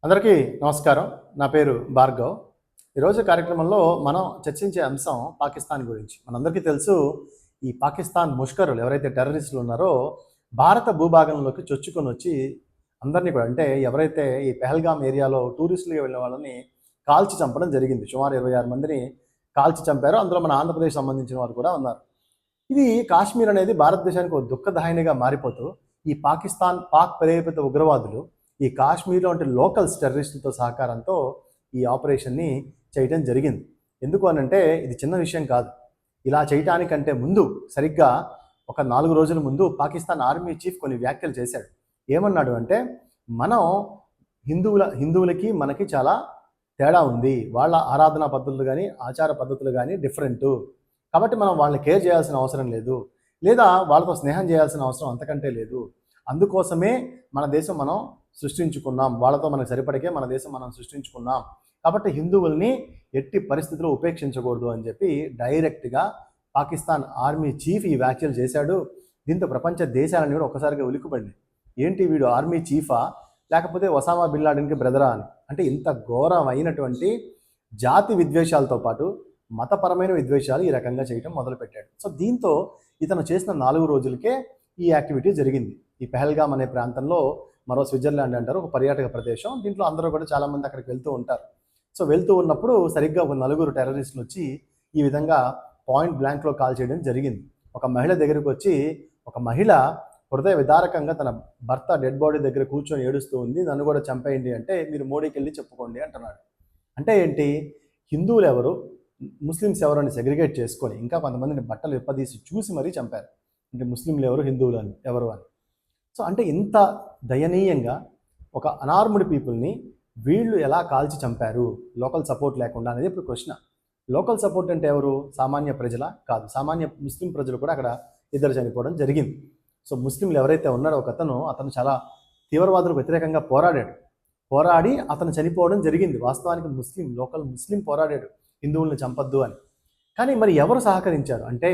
అందరికీ నమస్కారం. నా పేరు భార్గవ్. ఈరోజు కార్యక్రమంలో మనం చర్చించే అంశం పాకిస్తాన్ గురించి. మనందరికీ తెలుసు, ఈ పాకిస్తాన్ ముష్కరులు ఎవరైతే టెర్రరిస్టులు ఉన్నారో భారత భూభాగంలోకి చొచ్చుకొనొచ్చి అందరినీ కూడా, అంటే ఎవరైతే ఈ పెహల్గామ్ ఏరియాలో టూరిస్టులుగా వెళ్ళిన వాళ్ళని కాల్చి చంపడం జరిగింది. సుమారు 26 మందిని కాల్చి చంపారు. అందులో మన ఆంధ్రప్రదేశ్ సంబంధించిన వారు కూడా ఉన్నారు. ఇది కాశ్మీర్ అనేది భారతదేశానికి ఒక దుఃఖదాయినిగా మారిపోతూ ఈ పాక్ ప్రేరేపిత ఉగ్రవాదులు ఈ కాశ్మీర్లో అంటే లోకల్స్ టెర్రరిస్టులతో సహకారంతో ఈ ఆపరేషన్ని చేయడం జరిగింది. ఎందుకు అనంటే ఇది చిన్న విషయం కాదు. ఇలా చేయటానికంటే ముందు సరిగ్గా ఒక 4 రోజుల ముందు పాకిస్తాన్ ఆర్మీ చీఫ్ కొన్ని వ్యాఖ్యలు చేశాడు. ఏమన్నాడు అంటే, మనం హిందువులకి మనకి చాలా తేడా ఉంది. వాళ్ళ ఆరాధనా పద్ధతులు కానీ ఆచార పద్ధతులు కానీ డిఫరెంటు. కాబట్టి మనం వాళ్ళని కేర్ చేయాల్సిన అవసరం లేదు, లేదా వాళ్ళతో స్నేహం చేయాల్సిన అవసరం అంతకంటే లేదు. అందుకోసమే మన దేశం మనం సృష్టించుకున్నాం. వాళ్ళతో మనకు సరిపడకే మన దేశం మనం సృష్టించుకున్నాం. కాబట్టి హిందువుల్ని ఎట్టి పరిస్థితుల్లో ఉపేక్షించకూడదు అని చెప్పి డైరెక్ట్గా పాకిస్తాన్ ఆర్మీ చీఫ్ ఈ వ్యాఖ్యలు చేశాడు. దీంతో ప్రపంచ దేశాలని కూడా ఒక్కసారిగా ఉలిక్కుపడింది. ఏంటి వీడు ఆర్మీ చీఫా, లేకపోతే ఒసామా బిన్ లాడెన్కి బ్రదరా అని. అంటే ఇంత ఘోరమైనటువంటి జాతి విద్వేషాలతో పాటు మతపరమైన విద్వేషాలు ఈ రకంగా చేయడం మొదలుపెట్టాడు. సో దీంతో ఇతను చేసిన 4 రోజులకే ఈ యాక్టివిటీ జరిగింది. ఈ పెహల్గామ్ అనే ప్రాంతంలో, మరో స్విట్జర్లాండ్ అంటారు, ఒక పర్యాటక ప్రదేశం. దీంట్లో అందరూ కూడా చాలామంది అక్కడికి వెళ్తూ ఉంటారు. సో వెళ్తూ ఉన్నప్పుడు సరిగ్గా ఒక 4 టెర్రరిస్టులు వచ్చి ఈ విధంగా పాయింట్ బ్లాంక్లో కాల్ చేయడం జరిగింది. ఒక మహిళ దగ్గరకు వచ్చి, ఒక మహిళ హృదయ విదారకంగా తన భర్త డెడ్ బాడీ దగ్గర కూర్చొని ఏడుస్తూ ఉంది. నన్ను కూడా చంపేయండి అంటే, మీరు మోడీకి వెళ్ళి చెప్పుకోండి అంటున్నాడు. అంటే ఏంటి, హిందువులు ఎవరు ముస్లిమ్స్ ఎవరు అని సెగ్రిగేట్ చేసుకొని ఇంకా కొంతమందిని బట్టలు విప్పదీసి చూసి మరీ చంపారు. అంటే ముస్లింలు ఎవరు, హిందువులు అని ఎవరు అని. సో అంటే ఇంత దయనీయంగా ఒక అనార్మ్డ్ పీపుల్ని వీళ్ళు ఎలా కాల్చి చంపారు లోకల్ సపోర్ట్ లేకుండా అనేది ఇప్పుడు క్వశ్చన్. లోకల్ సపోర్ట్ అంటే ఎవరు, సామాన్య ప్రజల కాదు, సామాన్య ముస్లిం ప్రజలు కూడా అక్కడ ఇద్దరు చనిపోవడం జరిగింది. సో ముస్లింలు ఎవరైతే ఉన్నారో అతను చాలా తీవ్రవాదులకు వ్యతిరేకంగా పోరాడి అతను చనిపోవడం జరిగింది. వాస్తవానికి లోకల్ ముస్లిం పోరాడాడు హిందువులను చంపద్దు అని. కానీ మరి ఎవరు సహకరించారు అంటే,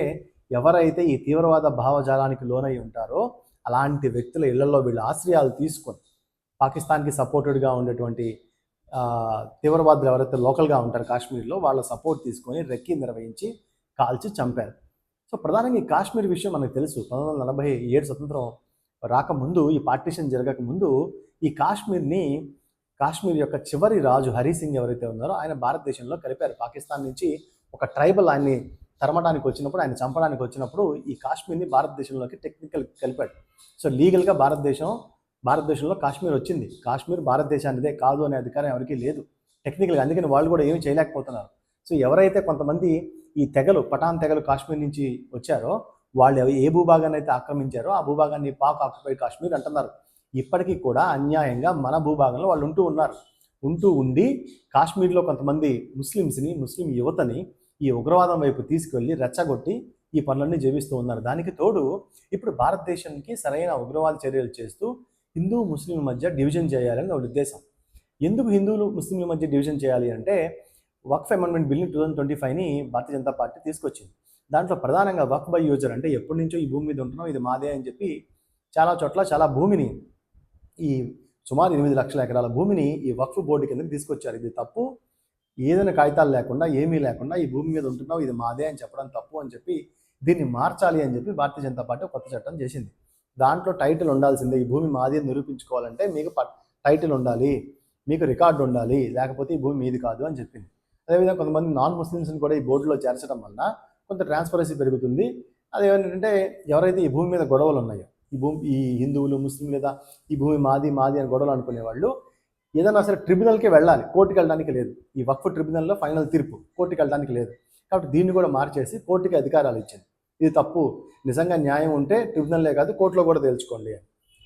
ఎవరైతే ఈ తీవ్రవాద భావజాలానికి లోనై ఉంటారో అలాంటి వ్యక్తుల ఇళ్లలో వీళ్ళు ఆశ్రయాలు తీసుకొని పాకిస్తాన్కి సపోర్టెడ్గా ఉండేటువంటి తీవ్రవాదులు ఎవరైతే లోకల్గా ఉంటారో కాశ్మీర్లో, వాళ్ళ సపోర్ట్ తీసుకొని రెక్కి నిర్వహించి కాల్చి చంపారు. సో ప్రధానంగా ఈ కాశ్మీర్ విషయం మనకు తెలుసు. 1947 స్వతంత్రం రాకముందు, ఈ పార్టీషన్ జరగకముందు ఈ కాశ్మీర్ యొక్క చివరి రాజు హరి సింగ్ ఎవరైతే ఉన్నారో ఆయన భారతదేశంలో కలిపారు. పాకిస్తాన్ నుంచి ఒక ట్రైబల్ ఆయన్ని తరమడానికి వచ్చినప్పుడు, ఆయన చంపడానికి వచ్చినప్పుడు ఈ కాశ్మీర్ని భారతదేశంలోకి టెక్నికల్ కలిపాడు. సో లీగల్గా భారతదేశంలో కాశ్మీర్ వచ్చింది. కాశ్మీర్ భారతదేశానిదే కాదు అనే అధికారం ఎవరికీ లేదు టెక్నికల్గా. అందుకని వాళ్ళు కూడా ఏమీ చేయలేకపోతున్నారు. సో ఎవరైతే కొంతమంది ఈ పఠాన్ తెగలు కాశ్మీర్ నుంచి వచ్చారో వాళ్ళు ఏ భూభాగాన్ని అయితే ఆక్రమించారో ఆ భూభాగాన్ని పాక్ ఆక్యుపైడ్ కాశ్మీర్ అంటున్నారు. ఇప్పటికీ కూడా అన్యాయంగా మన భూభాగంలో వాళ్ళు ఉండి కాశ్మీర్లో కొంతమంది ముస్లిం యువతని ఈ ఉగ్రవాదం వైపు తీసుకెళ్లి రెచ్చగొట్టి ఈ పనులన్నీ జీవిస్తూ ఉన్నారు. దానికి తోడు ఇప్పుడు భారతదేశానికి సరైన ఉగ్రవాద చర్యలు చేస్తూ హిందూ ముస్లింల మధ్య డివిజన్ చేయాలని వాళ్ళ ఉద్దేశం. ఎందుకు హిందువులు ముస్లింల మధ్య డివిజన్ చేయాలి అంటే, వక్ఫ్ అమెండ్మెంట్ బిల్ని 2025ని భారతీయ జనతా పార్టీ తీసుకొచ్చింది. దాంట్లో ప్రధానంగా వక్ఫ్ బై యూజర్, అంటే ఎప్పటి నుంచో ఈ భూమి మీద ఉంటున్నాం, ఇది మాదే అని చెప్పి చాలా చోట్ల చాలా భూమిని, ఈ సుమారు 8 లక్షల ఎకరాల భూమిని ఈ వక్ఫ్ బోర్డు కిందకి తీసుకొచ్చారు. ఇది తప్పు, ఏదైనా కాగితాలు లేకుండా ఏమీ లేకుండా ఈ భూమి మీద ఉంటున్నావు, ఇది మాదే అని చెప్పడం తప్పు అని చెప్పి దీన్ని మార్చాలి అని చెప్పి భారతీయ జనతా పార్టీ కొత్త చట్టం చేసింది. దాంట్లో టైటిల్ ఉండాల్సిందే. ఈ భూమి మాది అని నిరూపించుకోవాలంటే మీకు టైటిల్ ఉండాలి, మీకు రికార్డు ఉండాలి, లేకపోతే ఈ భూమి మీది కాదు అని చెప్పింది. అదేవిధంగా కొంతమంది నాన్ ముస్లిమ్స్ని కూడా ఈ బోర్డులో చేర్చడం వల్ల కొంత ట్రాన్స్పరెన్సీ పెరుగుతుంది. అదేంటంటే ఎవరైతే ఈ భూమి మీద గొడవలు ఉన్నాయో, ఈ హిందువులు ముస్లిం లేదా ఈ భూమి మాది అని గొడవలు అనుకునే వాళ్ళు ఏదైనా సరే ట్రిబ్యునల్కి వెళ్ళాలి, కోర్టుకి వెళ్ళడానికి లేదు. ఈ వక్ఫ్ ట్రిబ్యునల్లో ఫైనల్ తీర్పు, కోర్టుకి వెళ్ళడానికి లేదు. కాబట్టి దీన్ని కూడా మార్చేసి కోర్టుకి అధికారాలు ఇచ్చింది. ఇది తప్పు, నిజంగా న్యాయం ఉంటే ట్రిబ్యునల్లే కాదు కోర్టులో కూడా తేల్చుకోండి అని.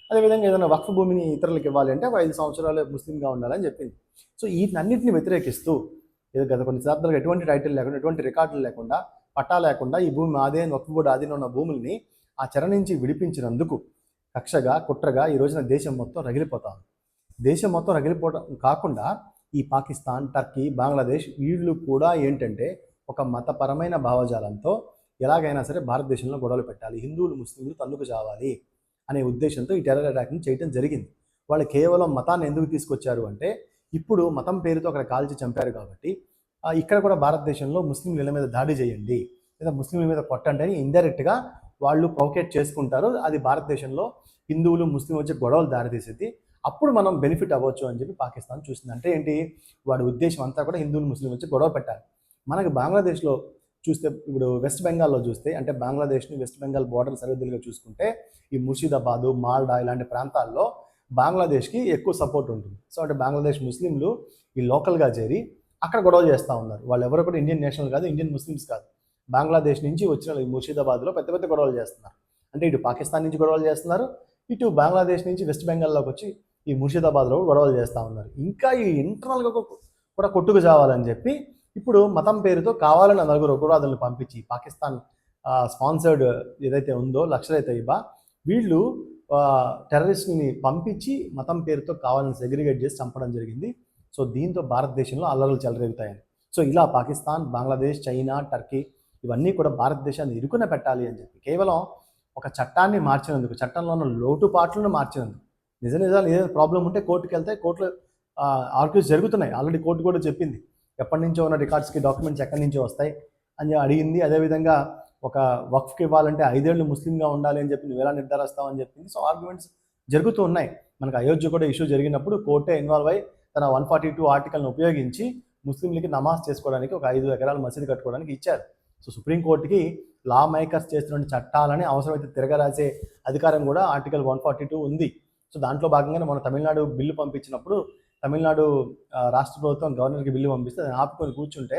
అదేవిధంగా ఏదైనా వక్ఫ్ భూమిని ఇతరులకు ఇవ్వాలి అంటే 5 సంవత్సరాలు ముస్లింగా ఉండాలని చెప్పింది. సో వీటన్నిటిని వ్యతిరేకిస్తూ గత కొన్ని శతాబ్దాలుగా ఎటువంటి టైటిల్ లేకుండా, ఎటువంటి రికార్డులు లేకుండా, పట్టా లేకుండా ఈ భూమి ఆదే అని వక్ఫ్ బోర్డు ఆధీనంలో ఉన్న భూముల్ని ఆ చెర నుంచి విడిపించినందుకు కక్షగా కుట్రగా ఈ రోజున దేశం మొత్తం రగిలిపోతాం. దేశం మొత్తం రగిలిపోవడం కాకుండా ఈ పాకిస్తాన్, టర్కీ, బంగ్లాదేశ్ వీళ్ళు కూడా ఏంటంటే ఒక మతపరమైన భావజాలంతో ఎలాగైనా సరే భారతదేశంలో గొడవలు పెట్టాలి, హిందువులు ముస్లింలు తన్నుకు చావాలి అనే ఉద్దేశంతో ఈ టెర్రర్ అటాక్ని చేయడం జరిగింది. వాళ్ళు కేవలం మతాన్ని ఎందుకు తీసుకొచ్చారు అంటే, ఇప్పుడు మతం పేరుతో అక్కడ కాల్చి చంపారు కాబట్టి ఇక్కడ కూడా భారతదేశంలో ముస్లింల ఇళ్ళ మీద దాడి చేయండి లేదా ముస్లింల మీద కొట్టండి అని ఇండైరెక్ట్గా వాళ్ళు ప్రొవోకేట్ చేసుకుంటారు. అది భారతదేశంలో హిందువులు ముస్లిం వచ్చే గొడవలు దారితీసేది. అప్పుడు మనం బెనిఫిట్ అవ్వచ్చు అని చెప్పి పాకిస్తాన్ చూసింది. అంటే ఏంటి, వాడి ఉద్దేశం అంతా కూడా హిందువులు ముస్లిం వచ్చి గొడవ పెట్టాలి. మనకి బంగ్లాదేశ్లో చూస్తే, ఇప్పుడు వెస్ట్ బెంగాల్లో చూస్తే, అంటే బంగ్లాదేశ్ని వెస్ట్ బెంగాల్ బోర్డర్ సరిహద్దులుగా చూసుకుంటే ఈ ముర్షిదాబాదు, మాల్డా ఇలాంటి ప్రాంతాల్లో బంగ్లాదేశ్కి ఎక్కువ సపోర్ట్ ఉంటుంది. సో అంటే బంగ్లాదేశ్ ముస్లింలు ఈ లోకల్గా చేరి అక్కడ గొడవ చేస్తూ ఉన్నారు. వాళ్ళు ఎవరు కూడా ఇండియన్ నేషనల్ కాదు, ఇండియన్ ముస్లిమ్స్ కాదు, బంగ్లాదేశ్ నుంచి వచ్చిన ఈ ముర్షిదాబాద్లో పెద్ద పెద్ద గొడవలు చేస్తున్నారు. అంటే ఇటు పాకిస్తాన్ నుంచి గొడవలు చేస్తున్నారు, ఇటు బంగ్లాదేశ్ నుంచి వెస్ట్ బెంగాల్లోకి వచ్చి ఈ ముర్షిదాబాద్లో గొడవలు చేస్తూ ఉన్నారు. ఇంకా ఈ ఇంటర్నల్గా కూడా కొట్టుకు చావాలని చెప్పి ఇప్పుడు మతం పేరుతో కావాలని నలుగురు ఉగ్రవాదులను పంపించి పాకిస్తాన్ స్పాన్సర్డ్ ఏదైతే ఉందో లష్కర్-ఏ తయ్యబా, వీళ్ళు టెర్రరిస్ట్ని పంపించి మతం పేరుతో కావాలని సెగ్రిగేట్ చేసి చంపడం జరిగింది. సో దీంతో భారతదేశంలో అల్లర్లు చెలరేగుతాయని. సో ఇలా పాకిస్తాన్, బంగ్లాదేశ్, చైనా, టర్కీ ఇవన్నీ కూడా భారతదేశాన్ని ఇరుకున పెట్టాలి అని చెప్పి కేవలం ఒక చట్టాన్ని మార్చినందుకు, చట్టంలో ఉన్న లోటుపాట్లను మార్చినందుకు, నిజాలు ఏదైనా ప్రాబ్లం ఉంటే కోర్టుకు వెళ్తే కోర్టులో ఆర్గ్యూస్ జరుగుతున్నాయి. ఆల్రెడీ కోర్టు కూడా చెప్పింది ఎప్పటి నుంచో ఉన్న రికార్డ్స్కి డాక్యుమెంట్స్ ఎక్కడి నుంచో వస్తాయి అని అడిగింది. అదేవిధంగా ఒక వక్ఫ్కి ఇవ్వాలంటే 5 ఏళ్ళు ముస్లింగా ఉండాలి అని చెప్పి నువ్వు ఎలా నిర్ధారిస్తావు అని చెప్పింది. సో ఆర్గ్యుమెంట్స్ జరుగుతూ ఉన్నాయి. మనకు అయోధ్య కూడా ఇష్యూ జరిగినప్పుడు కోర్టే ఇన్వాల్వ్ అయ్యి తన 142 ఆర్టికల్ని ఉపయోగించి ముస్లింలకి నమాజ్ చేసుకోవడానికి ఒక 5 ఎకరాల మసీదు కట్టుకోవడానికి ఇచ్చారు. సో సుప్రీంకోర్టుకి లా మేకర్స్ చేస్తున్న చట్టాలని అవసరమైతే తిరగరాసే అధికారం కూడా ఆర్టికల్ 142 ఉంది. సో దాంట్లో భాగంగానే మన తమిళనాడు బిల్లు పంపించినప్పుడు తమిళనాడు రాష్ట్ర ప్రభుత్వం గవర్నర్కి బిల్లు పంపిస్తే దాన్ని ఆపుకొని కూర్చుంటే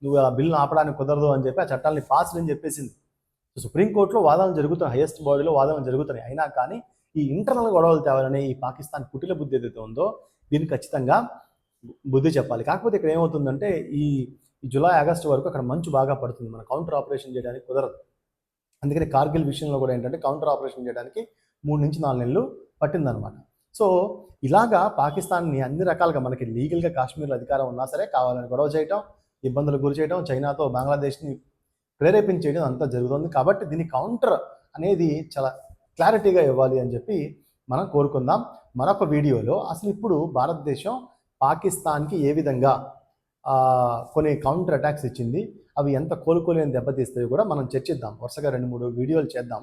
నువ్వు ఆ బిల్లును ఆపడానికి కుదరదు అని చెప్పి ఆ చట్టాలని పాస్ అని చెప్పేసింది. సో సుప్రీంకోర్టులో వాదనలు జరుగుతున్నాయి, హైయెస్ట్ బాడీలో వాదనలు జరుగుతున్నాయి. అయినా కానీ ఈ ఇంటర్నల్ గొడవలు తేవాలనే ఈ పాకిస్తాన్ కుటిల బుద్ధి ఏదైతే ఉందో దీనికి ఖచ్చితంగా బుద్ధి చెప్పాలి. కాకపోతే ఇక్కడ ఏమవుతుందంటే ఈ జూలై, ఆగస్టు వరకు అక్కడ మంచు బాగా పడుతుంది, మన కౌంటర్ ఆపరేషన్ చేయడానికి కుదరదు. అందుకని కార్గిల్ విషయంలో కూడా ఏంటంటే కౌంటర్ ఆపరేషన్ చేయడానికి 3 నుంచి 4 నెలలు పట్టిందనమాట. సో ఇలాగా పాకిస్తాన్ని అన్ని రకాలుగా మనకి లీగల్గా కాశ్మీర్లో అధికారం ఉన్నా సరే కావాలని గొడవ చేయటం, ఇబ్బందులకు గురి చేయడం, చైనాతో బంగ్లాదేశ్ని ప్రేరేపించేయడం అంతా జరుగుతుంది. కాబట్టి దీని కౌంటర్ అనేది చాలా క్లారిటీగా ఇవ్వాలి అని చెప్పి మనం కోరుకుందాం. మరొక వీడియోలో అసలు ఇప్పుడు భారతదేశం పాకిస్తాన్కి ఏ విధంగా కొన్ని కౌంటర్ అటాక్స్ ఇచ్చింది, అవి ఎంత కోలుకోలేని దెబ్బతీస్తాయో కూడా మనం చర్చిద్దాం. వరుసగా 2-3 వీడియోలు చేద్దాం.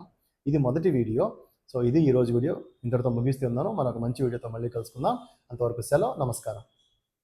ఇది మొదటి వీడియో. సో ఇది ఈరోజు వీడియో, ఇంతటితో ముగిస్తున్నాను. మరొక మంచి వీడియోతో మళ్ళీ కలుసుకుందాం. అంతవరకు సెలవు, నమస్కారం.